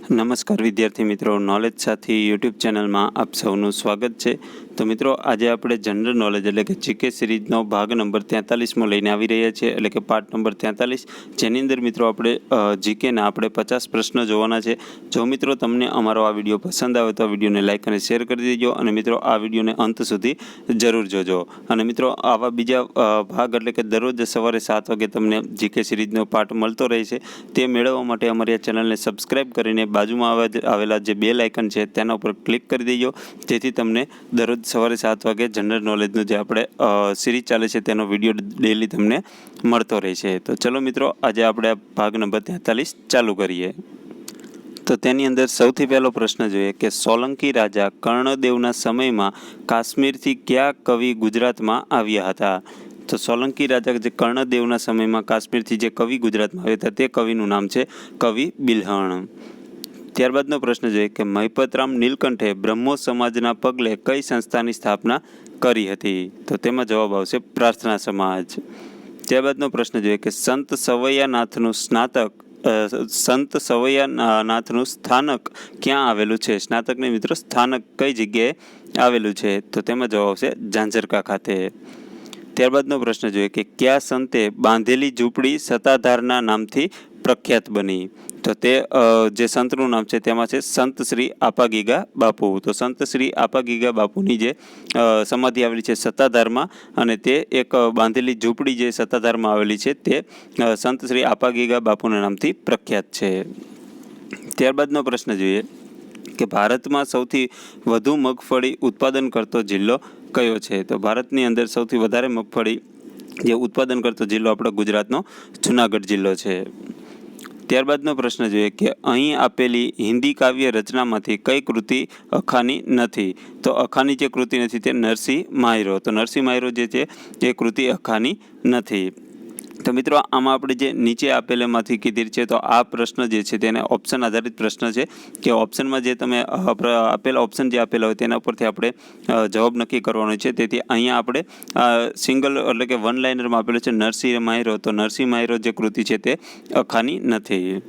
નમસ્કાર વિદ્યાર્થી મિત્રો, નોલેજ સાથી યુટ્યુબ ચેનલમાં આપ સૌનું સ્વાગત છે। તો મિત્રો, આજે આપણે જનરલ નોલેજ એટલે કે જીકે સિરીઝનો ભાગ નંબર 43માં લઈને આવી રહ્યા છીએ, એટલે કે પાર્ટ નંબર 43, જેની અંદર મિત્રો આપણે જીકેના આપણે 50 પ્રશ્નો જોવાના છે। જો મિત્રો તમને અમારો આ વિડીયો પસંદ આવે તો આ વિડીયોને લાઇક અને શેર કરી દેજો, અને મિત્રો આ વિડીયોને અંત સુધી જરૂર જોજો। અને મિત્રો આવા બીજા ભાગ એટલે કે દરરોજ સવારે 7 વાગે તમને જીકે સિરીઝનો પાર્ટ મળતો રહે છે, તે મેળવવા માટે અમારી આ ચેનલને સબસ્ક્રાઈબ કરીને બાજુમાં આવેલા જે બેલ આઇકન છે તેના ઉપર ક્લિક કરી દેજો, જેથી તમને દરરોજ સવારે 7 વાગે જનરલ નોલેજનું જે આપણે સિરીઝ ચાલે છે તેનો વિડીયો ડેલી તમને મળતો રહેશે। તો ચલો મિત્રો, આજે આપણે ભાગ નંબર 43 ચાલુ કરીએ। તો તેની અંદર સૌથી પહેલો પ્રશ્ન જોઈએ કે સોલંકી રાજા કર્ણદેવના સમયમાં કાશ્મીરથી કયા કવિ ગુજરાતમાં આવ્યા હતા? તો સોલંકી રાજા જે કર્ણદેવના સમયમાં કાશ્મીરથી જે કવિ ગુજરાતમાં આવ્યા હતા તે કવિનું નામ છે કવિ બિલ્હણ। ત્યારબાદનો પ્રશ્ન જોઈએ કે મહિપતરામ નીલકંઠે બ્રહ્મો સમાજના પગલે કઈ સંસ્થાની સ્થાપના કરી હતી? તો તેમાં જવાબ આવશે પ્રાર્થના સમાજ। ત્યારબાદનો પ્રશ્ન જોઈએ કે સંત સવૈયાનાથનું સ્થાનક ક્યાં આવેલું છે? સ્નાતકને મિત્રો સ્થાનક કઈ જગ્યાએ આવેલું છે? તો તેમાં જવાબ આવશે ઝાંઝરકા ખાતે। ત્યારબાદનો પ્રશ્ન જોઈએ કે કયા સંતે બાંધેલી ઝૂંપડી સત્તાધારના નામથી પ્રખ્યાત બની? તો તે જે સંતનું નામ છે તેમાં છે સંત શ્રી આપાગીગા બાપુ। તો સંત શ્રી આપાગીગા બાપુની જે સમાધિ આવેલી છે સત્તાધારમાં, અને તે એક બાંધેલી ઝૂંપડી જે સત્તાધારમાં આવેલી છે તે સંત શ્રી આપાગીગા બાપુના નામથી પ્રખ્યાત છે। ત્યારબાદનો પ્રશ્ન જોઈએ કે ભારતમાં સૌથી વધુ મગફળી ઉત્પાદન કરતો જિલ્લો કયો છે? તો ભારતની અંદર સૌથી વધારે મગફળી જે ઉત્પાદન કરતો જિલ્લો આપણો ગુજરાતનો જુનાગઢ જિલ્લો છે। ત્યારબાદનો પ્રશ્ન જોઈએ કે અહીં આપેલી હિન્દી કાવ્ય રચનામાંથી કઈ કૃતિ અખાની નથી? તો અખાની જે કૃતિ નથી તે નરસિંહ માયરો। તો નરસિંહ માયરો જે છે તે કૃતિ અખાની નથી। તો મિત્રો, આમાં આપણે જે નીચે આપેલામાંથી કીધી છે, તો આ પ્રશ્ન જે છે તેને ઓપ્શન આધારિત પ્રશ્ન છે કે ઓપ્શનમાં જે તમે આપેલા ઓપ્શન જે આપેલા હોય તેના ઉપરથી આપણે જવાબ નક્કી કરવાનો છે। તેથી અહીંયા આપણે સિંગલ એટલે કે વન લાઇનરમાં આપેલું છે નરસિંહ માયરો, તો નરસિંહ માયરો જે કૃતિ છે તે અખાની નથી।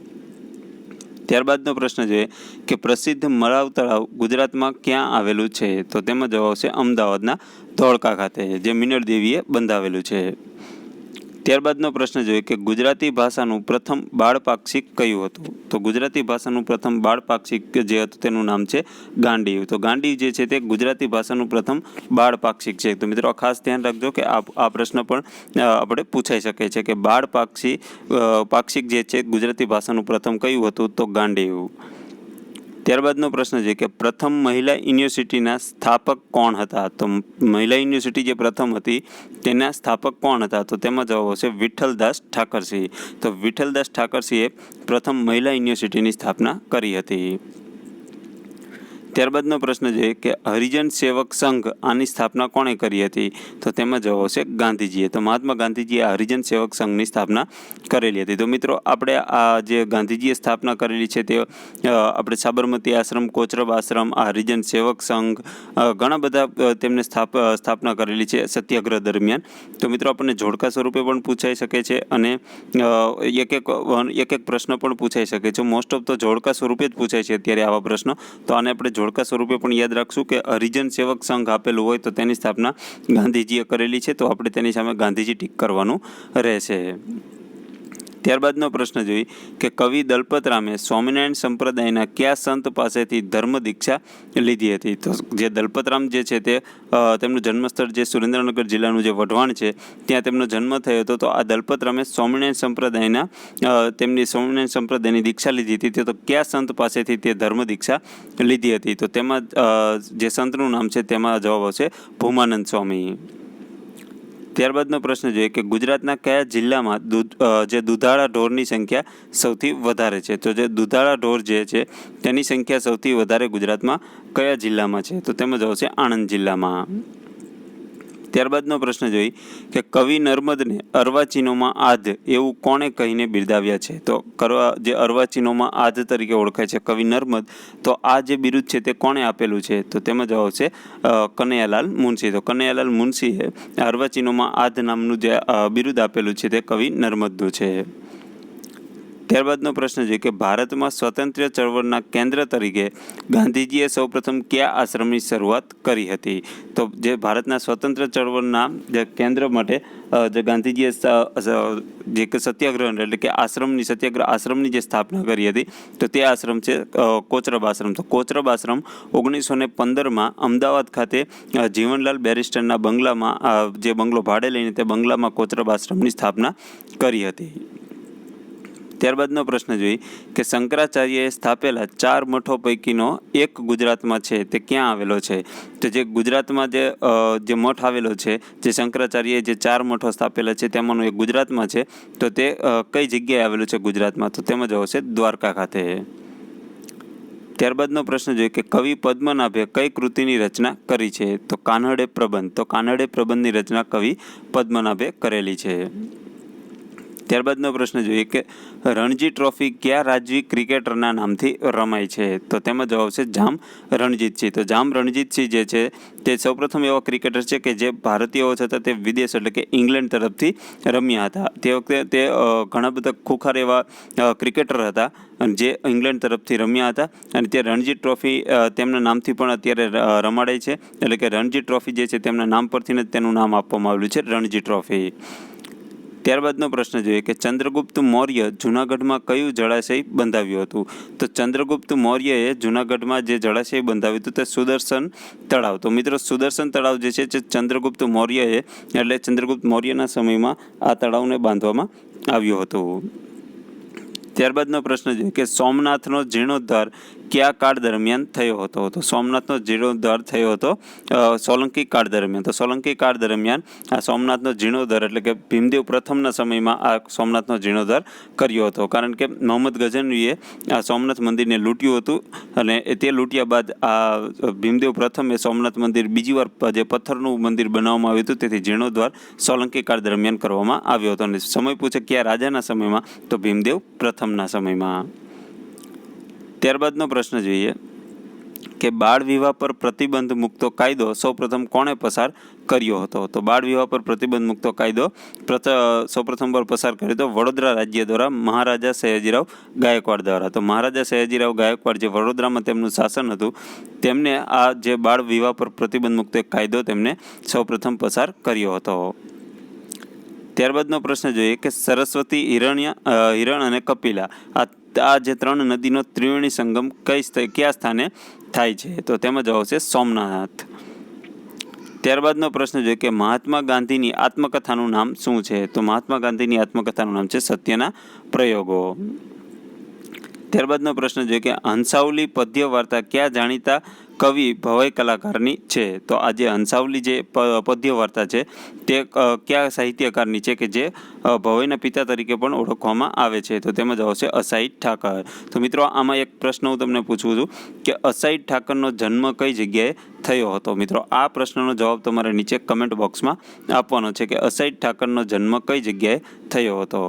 ત્યારબાદનો પ્રશ્ન જોઈએ કે પ્રસિદ્ધ મરાવ તળાવ ગુજરાતમાં ક્યાં આવેલું છે? તો તેમાં જવાબ આવશે અમદાવાદના ધોળકા ખાતે, જે મિનળ દેવીએ બંધાવેલું છે। ત્યારબાદનો પ્રશ્ન જોઈએ કે ગુજરાતી ભાષાનું પ્રથમ બાળપાક્ષિક કયું હતું? તો ગુજરાતી ભાષાનું પ્રથમ બાળપાક્ષિક જે હતું તેનું નામ છે ગાંડીવ। તો ગાંડીવ જે છે તે ગુજરાતી ભાષાનું પ્રથમ બાળપાક્ષિક છે। તો મિત્રો ખાસ ધ્યાન રાખજો કે આ પ્રશ્ન પણ આપણે પૂછાઈ શકે છે કે પાક્ષિક જે છે ગુજરાતી ભાષાનું પ્રથમ કયું હતું? તો ગાંડીવ। ત્યારબાદનો પ્રશ્ન છે કે પ્રથમ મહિલા યુનિવર્સિટીના સ્થાપક કોણ હતા? તો મહિલા યુનિવર્સિટી જે પ્રથમ હતી તેના સ્થાપક કોણ હતા? તો તેમાં જવાબ આવશે વિઠ્ઠલદાસ ઠાકરસિંહ। તો વિઠ્ઠલદાસ ઠાકરસિંહે પ્રથમ મહિલા યુનિવર્સિટીની સ્થાપના કરી હતી। ત્યારબાદનો પ્રશ્ન છે કે હરિજન સેવક સંઘ આની સ્થાપના કોણે કરી હતી? તો તેમાં જવાબ આવશે ગાંધીજીએ। તો મહાત્મા ગાંધીજીએ આ હરિજન સેવક સંઘની સ્થાપના કરેલી હતી। તો મિત્રો, આપણે આ જે ગાંધીજીએ સ્થાપના કરેલી છે તે આપણે સાબરમતી આશ્રમ, કોચરબ આશ્રમ, આ હરિજન સેવક સંઘ, ઘણા બધા તેમને સ્થાપના કરેલી છે સત્યાગ્રહ દરમિયાન। તો મિત્રો આપણને જોડકા સ્વરૂપે પણ પૂછાઈ શકે છે, અને એક એક પ્રશ્ન પણ પૂછાઈ શકે છે। મોસ્ટ ઓફ તો જોડકા સ્વરૂપે જ પૂછાય છે અત્યારે આવા પ્રશ્નો, તો આને આપણે જોડકા સ્વરૂપે પણ યાદ રાખશું કે હરિજન સેવક સંઘ આપેલું હોય તો તેની સ્થાપના ગાંધીજીએ કરેલી છે, તો આપણે તેની સામે ગાંધીજી ટીક કરવાનું રહેશે। ત્યારબાદનો પ્રશ્ન જોઈએ કે કવિ દલપતરામે સ્વામિનારાયણ સંપ્રદાયના કયા સંત પાસેથી ધર્મ દીક્ષા લીધી હતી? તો જે દલપતરામ જે છે તે તેમનું જન્મસ્થળ જે સુરેન્દ્રનગર જિલ્લાનું જે વઢવાણ છે ત્યાં તેમનો જન્મ થયો હતો। તો આ દલપતરામે સ્વામિનારાયણ સંપ્રદાયની દીક્ષા લીધી હતી, તો કયા સંત પાસેથી તે ધર્મ દીક્ષા લીધી હતી? તો તેમાં જે સંતનું નામ છે તેમાં જવાબ આવશે ભૂમાનંદ સ્વામી। ત્યારબાદનો પ્રશ્ન જોઈએ કે ગુજરાતના કયા જિલ્લામાં જે દુધાળા ઢોરની સંખ્યા સૌથી વધારે છે? તો જે દુધાળા ઢોર જે છે તેની સંખ્યા સૌથી વધારે ગુજરાતમાં કયા જિલ્લામાં છે? તો તેમાં આવશે આણંદ જિલ્લામાં। ત્યારબાદનો પ્રશ્ન જોઈ કે કવિ નર્મદને અર્વાચીનોમાં આધ એવું કોણે કહીને બિરદાવ્યા છે? તો જે અર્વાચીનોમાં આધ તરીકે ઓળખાય છે કવિ નર્મદ, તો આ જે બિરુદ છે તે કોણે આપેલું છે? તો તેમાં જવાબ આવશે કનૈયાલાલ મુનશી। તો કનૈયાલાલ મુનશીએ અર્વાચીનોમાં આધ નામનું જે બિરુદ આપેલું છે તે કવિ નર્મદનું છે। ત્યારબાદનો પ્રશ્ન જોઈએ કે ભારતમાં સ્વાતંત્ર્ય ચળવળના કેન્દ્ર તરીકે ગાંધીજીએ સૌપ્રથમ કયા આશ્રમની શરૂઆત કરી હતી? તો જે ભારતના સ્વતંત્ર ચળવળના જે કેન્દ્ર માટે જે ગાંધીજીએ જે સત્યાગ્રહ એટલે કે સત્યાગ્રહ આશ્રમની જે સ્થાપના કરી હતી, તો તે આશ્રમ છે કોચરબ આશ્રમ. તો કોચરબ આશ્રમ 1915માં અમદાવાદ ખાતે જીવનલાલ બેરિસ્ટરના બંગલામાં જે બંગલો ભાડે લઈને તે બંગલામાં કોચરબ આશ્રમની સ્થાપના કરી હતી. ત્યારબાદનો પ્રશ્ન જોઈએ કે શંકરાચાર્યએ સ્થાપેલા 4 મઠો પૈકીનો એક ગુજરાતમાં છે, તે ક્યાં આવેલો છે? તો જે ગુજરાતમાં જે મઠ આવેલો છે, જે શંકરાચાર્યએ જે 4 મઠો સ્થાપેલા છે તેમાંનો એક ગુજરાતમાં છે, તો તે કઈ જગ્યાએ આવેલું છે ગુજરાતમાં? તો તેમાં જવાબ છે દ્વારકા ખાતે. ત્યારબાદનો પ્રશ્ન જોઈએ કે કવિ પદ્મનાભે કઈ કૃતિની રચના કરી છે? તો કાનહડે પ્રબંધ. તો કાનહડે પ્રબંધની રચના કવિ પદ્મનાભે કરેલી છે. ત્યારબાદનો પ્રશ્ન જોઈએ કે રણજી ટ્રોફી કયા રાજવી ક્રિકેટરના નામથી રમાય છે? તો તેમાં જવાબ છે જામ રણજીતસિંહ. તો જામ રણજીતસિંહ જે છે તે સૌપ્રથમ એવા ક્રિકેટર છે કે જે ભારતીય હોવા છતાં તે વિદેશ એટલે કે ઇંગ્લેન્ડ તરફથી રમ્યા હતા. તે વખતે તે ઘણા બધા ખુખાર એવા ક્રિકેટર હતા જે ઇંગ્લેન્ડ તરફથી રમ્યા હતા, અને તે રણજી ટ્રોફી તેમના નામથી પણ અત્યારે રમાડાય છે. એટલે કે રણજી ટ્રોફી જે છે તેમના નામ પરથી જ તેનું નામ આપવામાં આવેલું છે, રણજી ટ્રોફી. ત્યારબાદનો પ્રશ્ન જોઈએ કે ચંદ્રગુપ્ત મૌર્ય જૂનાગઢમાં કયું જળાશય બંધાવ્યું હતું? તો ચંદ્રગુપ્ત મૌર્યએ જૂનાગઢમાં જે જળાશય બંધાવ્યું હતું તે સુદર્શન તળાવ. તો મિત્રો સુદર્શન તળાવ જે છે તે ચંદ્રગુપ્ત મૌર્યએ એટલે ચંદ્રગુપ્ત મૌર્યના સમયમાં આ તળાવને બાંધવામાં આવ્યું હતું. ત્યારબાદનો પ્રશ્ન જોઈએ કે સોમનાથનો જીર્ણોદ્ધાર કયા કાળ દરમિયાન થયો હતો? તો સોમનાથનો જીર્ણોદ્ધાર થયો હતો સોલંકી કાળ દરમિયાન. તો સોલંકી કાળ દરમિયાન આ સોમનાથનો જીર્ણોદ્ધાર એટલે કે ભીમદેવ પ્રથમના સમયમાં આ સોમનાથનો જીર્ણોદ્ધાર કર્યો હતો. કારણ કે મોહમ્મદ ગઝનવીએ આ સોમનાથ મંદિરને લૂંટ્યું હતું, અને તે લૂંટ્યા બાદ આ ભીમદેવ પ્રથમે સોમનાથ મંદિર બીજી વાર જે પથ્થરનું મંદિર બનાવવામાં આવ્યું હતું, તેથી જીર્ણોદ્ધાર સોલંકી કાળ દરમિયાન કરવામાં આવ્યો હતો. અને સમય પૂછે કયા રાજાના સમયમાં? તો ભીમદેવ પ્રથમના સમયમાં. ત્યારબાદનો પ્રશ્ન જોઈએ કે બાળ વિવાહ પર પ્રતિબંધ મૂકતો કાયદો સૌપ્રથમ કોણે પસાર કર્યો હતો? તો બાળ વિવાહ પર પ્રતિબંધ મૂકતો કાયદો સૌપ્રથમ પર પસાર કર્યો હતો વડોદરા રાજ્ય દ્વારા મહારાજા સયાજીરાવ ગાયકવાડ દ્વારા. તો મહારાજા સયાજીરાવ ગાયકવાડ જે વડોદરામાં તેમનું શાસન હતું, તેમને આ જે બાળ વિવાહ પર પ્રતિબંધ મૂકતો એક કાયદો તેમને સૌપ્રથમ પસાર કર્યો હતો. ત્યારબાદનો પ્રશ્ન જોઈએ કે સરસ્વતી, હિરણ અને કપિલા આ જે 3 નદીનો ત્રિવેણી સંગમ કયા સ્થાને થાય છે? તો તેમાં જવાબ છે સોમનાથ. ત્યારબાદનો પ્રશ્ન જોઈએ કે મહાત્મા ગાંધીની આત્મકથાનું નામ શું છે? તો મહાત્મા ગાંધીની આત્મકથાનું નામ છે સત્યના પ્રયોગો. ત્યારબાદનો પ્રશ્ન જોઈએ કે હંસાવલી પદ્ય વાર્તા કયા જાણીતા કવિ ભવાઈ કલાકારની છે? તો આ જે હંસાવલી જે પદ્ય વાર્તા છે તે કયા સાહિત્યકારની છે કે જે ભવાઈના પિતા તરીકે પણ ઓળખવામાં આવે છે? તો તેમાં જવાબ છે અસાઈદ ઠાકર. તો મિત્રો આમાં એક પ્રશ્ન હું તમને પૂછું છું કે અસાઈદ ઠાકરનો જન્મ કઈ જગ્યાએ થયો હતો? મિત્રો આ પ્રશ્નનો જવાબ તમારે નીચે કમેન્ટ બોક્સમાં આપવાનો છે કે અસાઈદ ઠાકરનો જન્મ કઈ જગ્યાએ થયો હતો.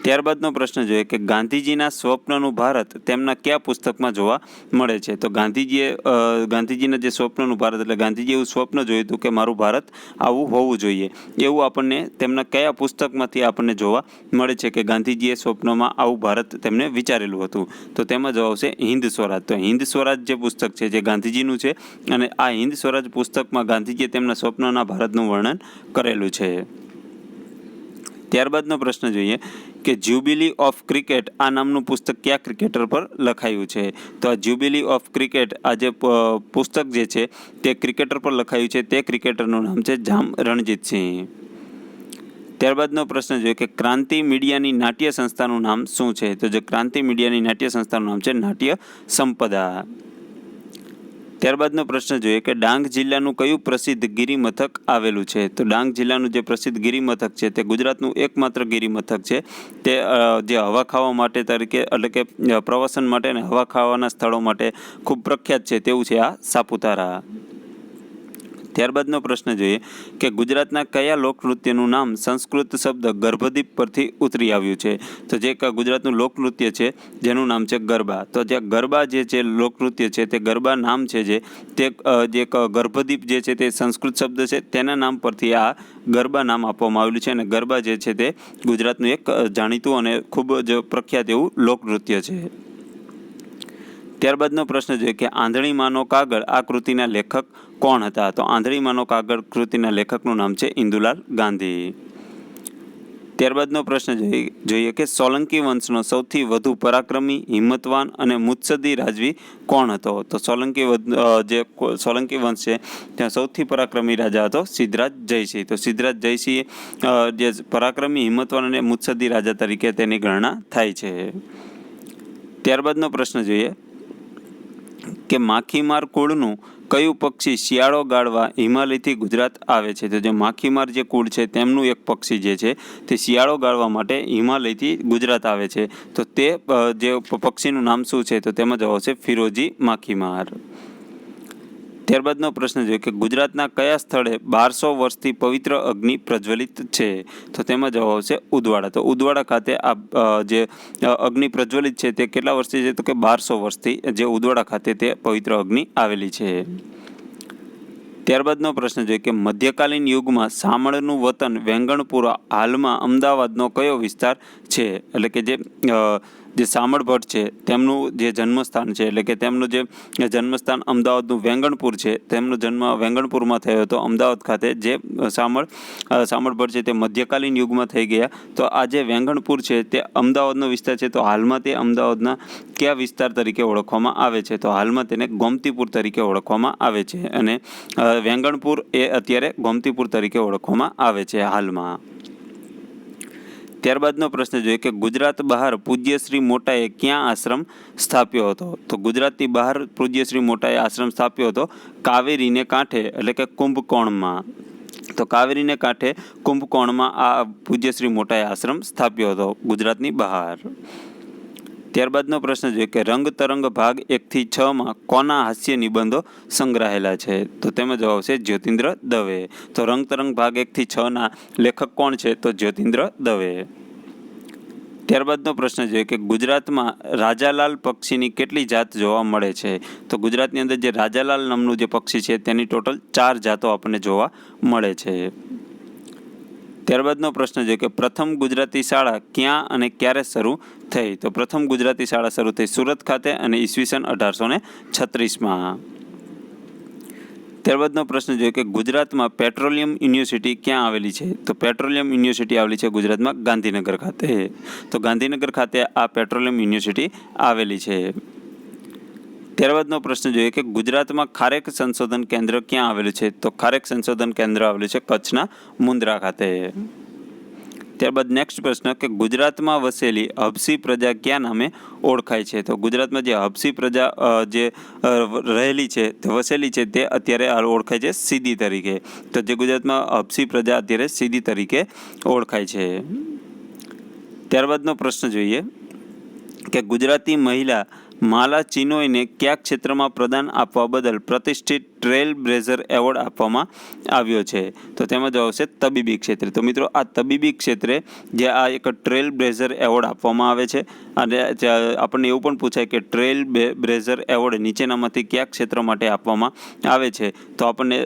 ત્યારબાદનો પ્રશ્ન જોઈએ કે ગાંધીજીના સ્વપ્નનું ભારત તેમના કયા પુસ્તકમાં જોવા મળે છે? તો ગાંધીજીના જે સ્વપ્નનું ભારત એટલે ગાંધીજીએ એવું સ્વપ્ન જોયું હતું કે મારું ભારત આવું હોવું જોઈએ, એવું આપણને તેમના કયા પુસ્તકમાંથી આપણને જોવા મળે છે કે ગાંધીજીએ સ્વપ્નમાં આવું ભારત તેમને વિચારેલું હતું? તો તેમાં જવાબ છે હિન્દ સ્વરાજ. તો હિન્દ સ્વરાજ જે પુસ્તક છે જે ગાંધીજીનું છે, અને આ હિન્દ સ્વરાજ પુસ્તકમાં ગાંધીજીએ તેમના સ્વપ્નના ભારતનું વર્ણન કરેલું છે. ત્યારબાદનો પ્રશ્ન જોઈએ કે જ્યુબિલી ઓફ ક્રિકેટ આ નામનું પુસ્તક કયા ક્રિકેટર પર લખાયું છે? તો આ જ્યુબિલી ઓફ ક્રિકેટ આ જે પુસ્તક જે છે તે ક્રિકેટર પર લખાયું છે, તે ક્રિકેટરનું નામ છે જામ રણજીતસિંહ. ત્યારબાદનો પ્રશ્ન જોઈએ કે ક્રાંતિ મીડિયાની નાટ્ય સંસ્થાનું નામ શું છે? તો જે ક્રાંતિ મીડિયાની નાટ્ય સંસ્થાનું નામ છે નાટ્ય સંપદા. ત્યારબાદનો પ્રશ્ન જોઈએ કે ડાંગ જિલ્લાનું કયું પ્રસિદ્ધ ગિરિમથક આવેલું છે? તો ડાંગ જિલ્લાનું જે પ્રસિદ્ધ ગિરિમથક છે તે ગુજરાતનું એકમાત્ર ગિરિમથક છે, તે જે હવા ખાવા માટે તરીકે એટલે કે પ્રવાસન માટે અને હવા ખાવાના સ્થળો માટે ખૂબ પ્રખ્યાત છે તેવું છે આ સાપુતારા. ત્યારબાદનો પ્રશ્ન જોઈએ કે ગુજરાતના કયા લોકનૃત્યનું નામ સંસ્કૃત શબ્દ ગર્ભદીપ પરથી ઉતરી આવ્યું છે? તો જે ગુજરાતનું લોકનૃત્ય છે જેનું નામ છે ગરબા. તો જે ગરબા જે છે લોકનૃત્ય છે તે ગરબા નામ છે જે ગર્ભદીપ જે છે તે સંસ્કૃત શબ્દ છે તેના નામ પરથી આ ગરબા નામ આપવામાં આવેલું છે. અને ગરબા જે છે તે ગુજરાતનું એક જાણીતું અને ખૂબ જ પ્રખ્યાત એવું લોકનૃત્ય છે. ત્યારબાદનો પ્રશ્ન જોઈએ કે આંધળીમાંનો કાગળ આ કૃતિના લેખક કોણ હતા? તો આંધળીમાંનો કાગળ કૃતિના લેખકનું નામ છે ઇન્દુલાલ ગાંધી. ત્યારબાદનો પ્રશ્ન જોઈએ કે સોલંકી વંશનો સૌથી વધુ પરાક્રમી, હિંમતવાન અને મુત્સદ્દી રાજવી કોણ હતો? તો સોલંકી વંશ છે ત્યાં સૌથી પરાક્રમી રાજા હતો સિદ્ધરાજ જયસિંહ. તો સિદ્ધરાજ જયસિંહ જે પરાક્રમી, હિંમતવાન અને મુત્સદ્દી રાજા તરીકે તેની ગણના થાય છે. ત્યારબાદનો પ્રશ્ન જોઈએ કે માખીમાર કુળનું કયું પક્ષી શિયાળો ગાળવા હિમાલયથી ગુજરાત આવે છે? તો જે માખીમાર જે કુળ છે તેમનું એક પક્ષી જે છે તે શિયાળો ગાળવા માટે હિમાલયથી ગુજરાત આવે છે. તો તે જે પક્ષીનું નામ શું છે? તો તેમાં જવાબ છે ફિરોજી માખીમાર. ત્યારબાદનો પ્રશ્ન જોઈએ કે ગુજરાતના કયા સ્થળે 1200 વર્ષથી પવિત્ર અગ્નિ પ્રજ્વલિત છે? તો તેમાં જવાબ આવશે ઉદવાડા. તો ઉદવાડા ખાતે આ જે અગ્નિ પ્રજ્વલિત છે તે કેટલા વર્ષથી છે? તો કે 1200 વર્ષથી જે ઉદવાડા ખાતે તે પવિત્ર અગ્નિ આવેલી છે. ત્યારબાદનો પ્રશ્ન જોઈએ કે મધ્યકાલીન યુગમાં શામળનું વતન વેંગણપુર હાલમાં અમદાવાદનો કયો વિસ્તાર છે? એટલે કે જે શામળ ભટ્ટ છે તેમનું જે જન્મસ્થાન છે એટલે કે તેમનું જે જન્મસ્થાન અમદાવાદનું વેંગણપુર છે તેમનો જન્મ વેંગણપુરમાં થયો હતો અમદાવાદ ખાતે. જે શામળ ભટ્ટ છે તે મધ્યકાલીન યુગમાં થઈ ગયા. તો આ જે વેંગણપુર છે તે અમદાવાદનો વિસ્તાર છે. તો હાલમાં તે અમદાવાદના કયા વિસ્તાર તરીકે ઓળખવામાં આવે છે? તો હાલમાં તેને ગોમતીપુર તરીકે ઓળખવામાં આવે છે. અને વેંગણપુર એ અત્યારે ગોમતીપુર તરીકે ઓળખવામાં આવે છે હાલમાં. ત્યારબાદનો પ્રશ્ન જોઈએ કે ગુજરાત બહાર પૂજ્ય શ્રી મોટાએ ક્યાં આશ્રમ સ્થાપ્યો હતો? તો ગુજરાતની બહાર પૂજ્ય શ્રી મોટાએ આશ્રમ સ્થાપ્યો હતો કાવેરીને કાંઠે એટલે કે કુંભકોણમાં. તો કાવેરીને કાંઠે કુંભકોણમાં આ પૂજ્ય શ્રી મોટાએ આશ્રમ સ્થાપ્યો હતો ગુજરાતની બહાર. ત્યારબાદનો પ્રશ્ન જોઈએ કે રંગ તરંગ ભાગ 1 થી 6 કોના હાસ્ય નિબંધો સંગ્રહાયેલા છે? તો તેમાં જવાબ છે જ્યોતિન્દ્ર દવે. તો રંગ તરંગ ભાગ 1 થી 6 લેખક કોણ છે? તો જ્યોતિન્દ્ર દવે. ત્યારબાદનો પ્રશ્ન જોઈએ કે ગુજરાતમાં રાજાલાલ પક્ષીની કેટલી જાત જોવા મળે છે? તો ગુજરાતની અંદર જે રાજાલાલ નામનું જે પક્ષી છે તેની ટોટલ 4 જાતો આપણને જોવા મળે છે. ત્યારબાદનો પ્રશ્ન છે કે પ્રથમ ગુજરાતી શાળા ક્યાં અને ક્યારે શરૂ થઈ? તો પ્રથમ ગુજરાતી શાળા શરૂ થઈ સુરત ખાતે અને ઈસવીસન 1836માં. ત્યારબાદનો પ્રશ્ન જોઈએ કે ગુજરાતમાં પેટ્રોલિયમ યુનિવર્સિટી ક્યાં આવેલી છે? તો પેટ્રોલિયમ યુનિવર્સિટી આવેલી છે ગુજરાતમાં ગાંધીનગર ખાતે. તો ગાંધીનગર ખાતે આ પેટ્રોલિયમ યુનિવર્સિટી આવેલી છે. ત્યારબાદનો પ્રશ્ન જોઈએ કે ગુજરાતમાં ખારેક સંશોધન કેન્દ્ર ક્યાં આવેલું છે? તો ખારેક સંશોધન કેન્દ્ર આવેલું છે કચ્છના મુન્દ્રા ખાતે. ત્યારબાદ નેક્સ્ટ પ્રશ્ન કે ગુજરાતમાં વસેલી હબસી પ્રજા કયા નામે ઓળખાય છે? તો ગુજરાતમાં જે હબસી પ્રજા જે રહેલી છે તે વસેલી છે તે અત્યારે ઓળખાય છે સીધી તરીકે. તો જે ગુજરાતમાં હબસી પ્રજા અત્યારે સીધી તરીકે ઓળખાય છે. ત્યારબાદનો પ્રશ્ન જોઈએ કે ગુજરાતી મહિલા માલા ચિનોયને કયા ક્ષેત્રમાં પ્રદાન આપવા બદલ પ્રતિષ્ઠિત ટ્રેલ બ્લેઝર એવોર્ડ આપવામાં આવ્યો છે? તો તેમાં જવાબ છે તબીબી ક્ષેત્રે. તો મિત્રો આ તબીબી ક્ષેત્રે જે આ એક ટ્રેલ બ્લેઝર એવોર્ડ આપવામાં આવે છે. અને આપણને એવું પણ પૂછાય કે ટ્રેલ બ્લેઝર એવોર્ડ નીચેનામાંથી કયા ક્ષેત્ર માટે આપવામાં આવે છે? તો આપણને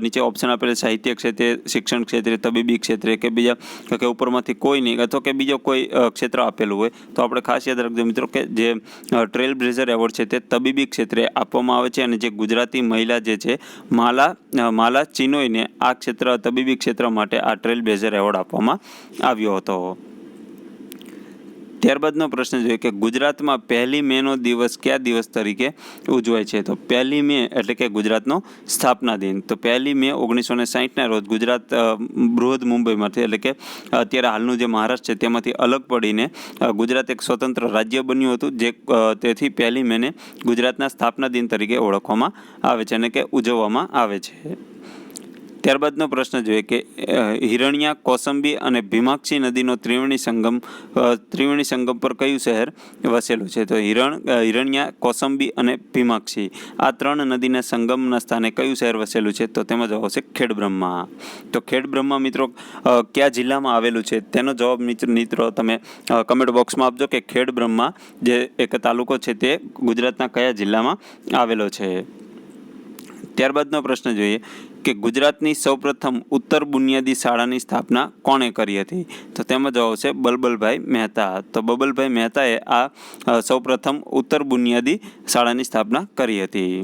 નીચે ઓપ્શન આપેલા સાહિત્ય ક્ષેત્રે, શિક્ષણ ક્ષેત્રે, તબીબી ક્ષેત્રે કે બીજા કે ઉપરમાંથી કોઈ નહીં અથવા કે બીજો કોઈ ક્ષેત્ર આપેલું હોય તો આપણે ખાસ યાદ રાખજો મિત્રો કે જે ટ્રેલ બ્લેઝર એવોર્ડ છે તે તબીબી ક્ષેત્રે આપવામાં આવે છે. અને જે ગુજરાતી મહિલા જે છે માલા ચિનોયને આ ક્ષેત્ર તબીબી ક્ષેત્ર માટે આ ટ્રેલ બ્લેઝર એવોર્ડ આપવામાં આવ્યો હતો. ત્યારબાદનો પ્રશ્ન જોઈએ કે ગુજરાતમાં 1 મેનો દિવસ કયા દિવસ તરીકે ઉજવાય છે? તો 1 મે એટલે કે ગુજરાતનો સ્થાપના દિન. તો 1 મે 1960ના રોજ ગુજરાત બૃહદ મુંબઈમાંથી એટલે કે અત્યારે હાલનું જે મહારાષ્ટ્ર છે તેમાંથી અલગ પડીને ગુજરાત એક સ્વતંત્ર રાજ્ય બન્યું હતું. જે તેથી 1 મેને ગુજરાતના સ્થાપના દિન તરીકે ઓળખવામાં આવે છે અને કે ઉજવવામાં આવે છે. ત્યારબાદનો પ્રશ્ન જોઈએ કે હિરણ્યા, કૌસંબી અને ભીમાક્ષી નદીનો ત્રિવેણી સંગમ પર કયું શહેર વસેલું છે? તો હિરણ્યા, કૌસંબી અને ભીમાક્ષી આ 3 નદીના સંગમના સ્થાને કયું શહેર વસેલું છે? તો તેમાં જવાબ આવશે ખેડબ્રહ્મા. તો ખેડબ્રહ્મા મિત્રો કયા જિલ્લામાં આવેલું છે તેનો જવાબ મિત્રો તમે કમેન્ટ બોક્સમાં આપજો કે ખેડબ્રહ્મા જે એક તાલુકો છે તે ગુજરાતના કયા જિલ્લામાં આવેલો છે. ત્યારબાદનો પ્રશ્ન જોઈએ કે ગુજરાતની સૌપ્રથમ ઉત્તર બુનિયાદી શાળાની સ્થાપના કોણે કરી હતી? તો તેમાં જવાબ આવશે બલ્બલભાઈ મહેતા. તો બલ્બલભાઈ મહેતાએ આ સૌપ્રથમ ઉત્તર બુનિયાદી શાળાની સ્થાપના કરી હતી.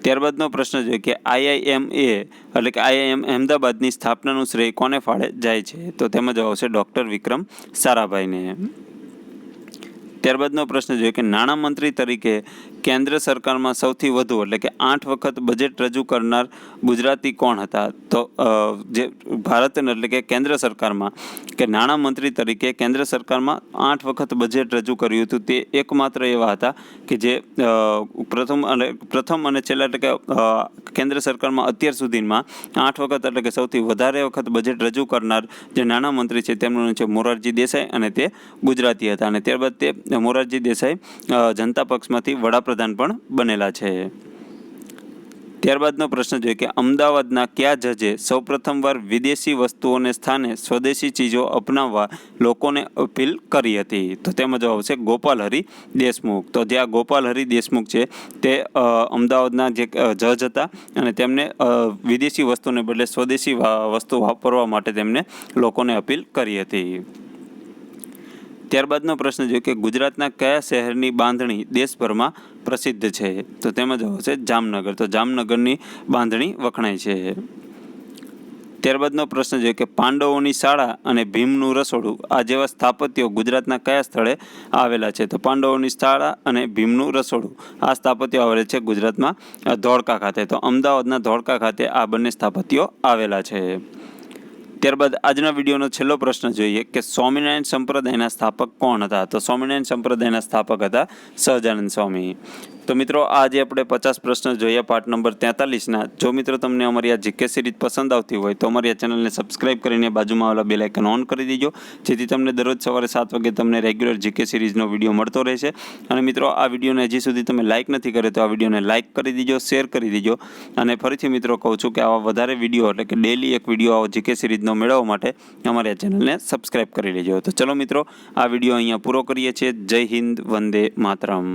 ત્યારબાદનો પ્રશ્ન જોઈએ કે IIMA એટલે કે IIM અહેમદાબાદની સ્થાપનાનું શ્રેય કોને ફાળે જાય છે? તો તેમાં જવાબ આવશે ડૉક્ટર વિક્રમ સારાભાઈને. ત્યારબાદનો પ્રશ્ન જોઈએ કે નાણામંત્રી તરીકે કેન્દ્ર સરકારમાં સૌથી વધુ એટલે કે 8 વખત બજેટ રજૂ કરનાર ગુજરાતી કોણ હતા? તો જે ભારત એટલે કે કેન્દ્ર સરકારમાં કે નાણામંત્રી તરીકે કેન્દ્ર સરકારમાં 8 વખત બજેટ રજૂ કર્યું હતું તે એકમાત્ર એવા હતા કે જે પ્રથમ અને છેલ્લા એટલે કે કેન્દ્ર સરકારમાં અત્યાર સુધીમાં 8 વખત એટલે કે સૌથી વધારે વખત બજેટ રજૂ કરનાર જે નાણામંત્રી છે તેમનું નામ છે મોરારજી દેસાઈ અને તે ગુજરાતી હતા. અને ત્યારબાદ તે મોરારજી દેસાઈ જનતા પક્ષમાંથી વડાપ્રધાન પણ બનેલા છે. ત્યારબાદનો પ્રશ્ન જોઈએ કે અમદાવાદના કયા જજે સૌપ્રથમવાર વિદેશી વસ્તુઓને સ્થાને સ્વદેશી ચીજો અપનાવવા લોકોને અપીલ કરી હતી? તો તેમાં જવાબ આવશે ગોપાલ હરી દેશમુખ. તો જે આ ગોપાલ હરી દેશમુખ છે તે અમદાવાદના જે જજ હતા અને તેમને વિદેશી વસ્તુને બદલે સ્વદેશી વસ્તુ વાપરવા માટે તેમને લોકોને અપીલ કરી હતી. ત્યારબાદનો પ્રશ્ન જોઈએ કે ગુજરાતના કયા શહેરની બાંધણી દેશભરમાં પ્રસિદ્ધ છે? તો તેમાં જવાબ છે જામનગર. તો જામનગરની બાંધણી વખણાય છે. ત્યારબાદનો પ્રશ્ન જોઈએ કે પાંડવોની શાળા અને ભીમનું રસોડું આ જેવા સ્થાપત્યો ગુજરાતના કયા સ્થળે આવેલા છે? તો પાંડવોની શાળા અને ભીમનું રસોડું આ સ્થાપત્યો આવેલા છે ગુજરાતમાં ધોળકા ખાતે. તો અમદાવાદના ધોળકા ખાતે આ બંને સ્થાપત્યો આવેલા છે. ત્યારબાદ આજના વિડીયોનો છેલ્લો પ્રશ્ન જોઈએ કે સ્વામિનારાયણ સંપ્રદાયના સ્થાપક કોણ હતા? તો સ્વામિનારાયણ સંપ્રદાયના સ્થાપક હતા સહજાનંદ સ્વામી. તો મિત્રો આજે આપણે 50 પ્રશ્ન જોઈએ પાર્ટ નંબર 43ના. જો મિત્રો તમને અમારી આ જીકે સિરીઝ પસંદ આવતી હોય તો અમારી આ ચેનલને સબસ્ક્રાઇબ કરીને બાજુમાં આવેલા બેલ આઇકન ઓન કરી દેજો, જેથી તમને દરરોજ સવારે 7 વાગે તમને રેગ્યુલર જીકે સિરીઝનો વિડીયો મળતો રહેશે. અને મિત્રો આ વિડીયોને હજી સુધી તમે લાઇક નથી કર્યો તો આ વિડીયોને લાઇક કરી દેજો, શેર કરી દેજો. અને ફરીથી મિત્રો કહું છું કે આવા વધારે વિડીયો એટલે કે ડેલી એક વિડીયો આવો જીકે સિરીઝનો મેળવવા માટે અમારી આ ચેનલને સબસ્ક્રાઇબ કરી લેજો. તો ચલો મિત્રો આ વિડીયો અહીંયા પૂરો કરીએ છીએ. જય હિન્દ, વંદે માતરમ.